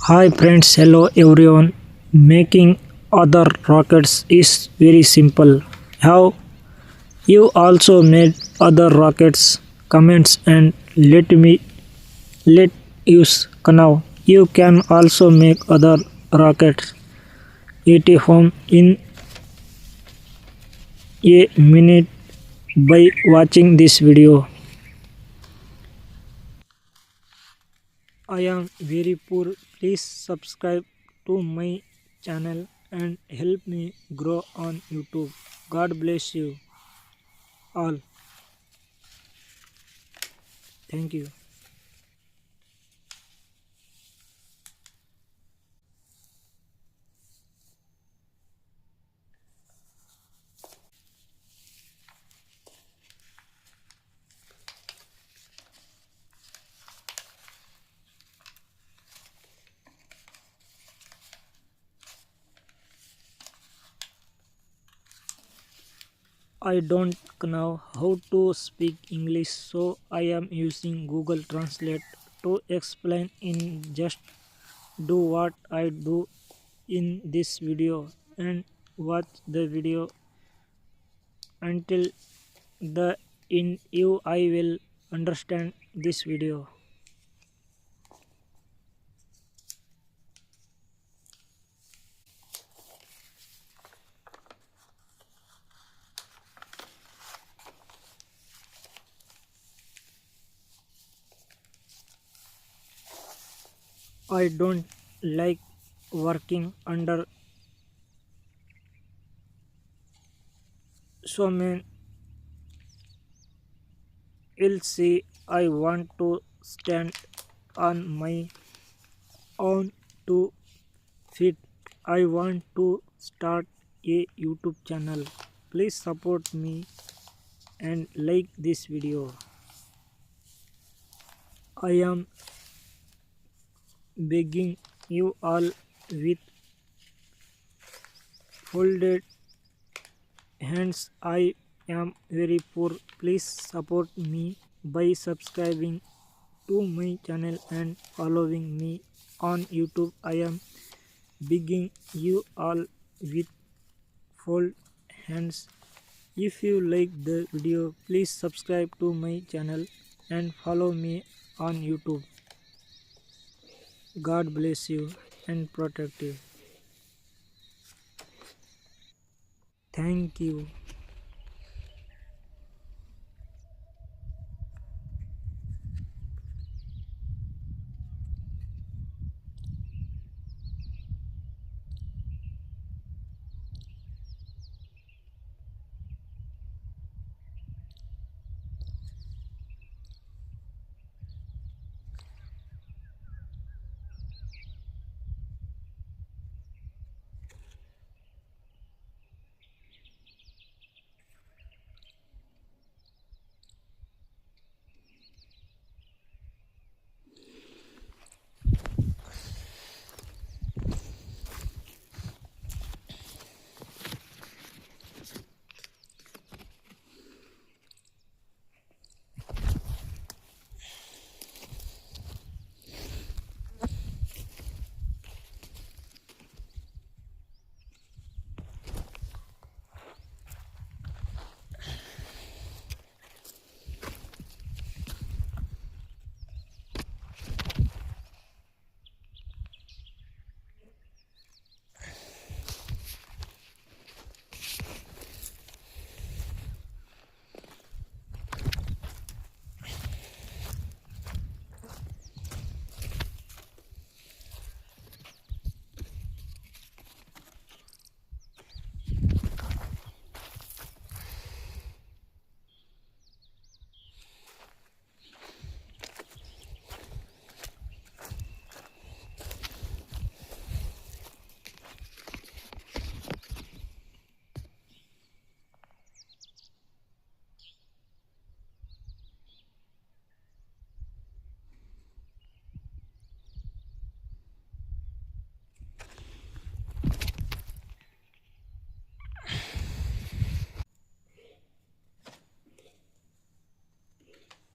Hi friends, hello everyone. Making other rockets is very simple. Have you also made other rockets? Comments and let us know. You can also make other rockets at home in a minute by watching this video. I am very poor. Please subscribe to my channel and help me grow on YouTube. God bless you all. Thank you. I don't know how to speak English, so I am using Google Translate to explain in just do what I do in this video and watch the video until the in you I will understand this video. I don't like working under so many else. I want to stand on my own to fit. I want to start a YouTube channel. Please support me and like this video. I am begging you all with folded hands. I am very poor. Please support me by subscribing to my channel and following me on YouTube. I am begging you all with fold hands. If you like the video, please subscribe to my channel and follow me on YouTube. God bless you and protect you. Thank you.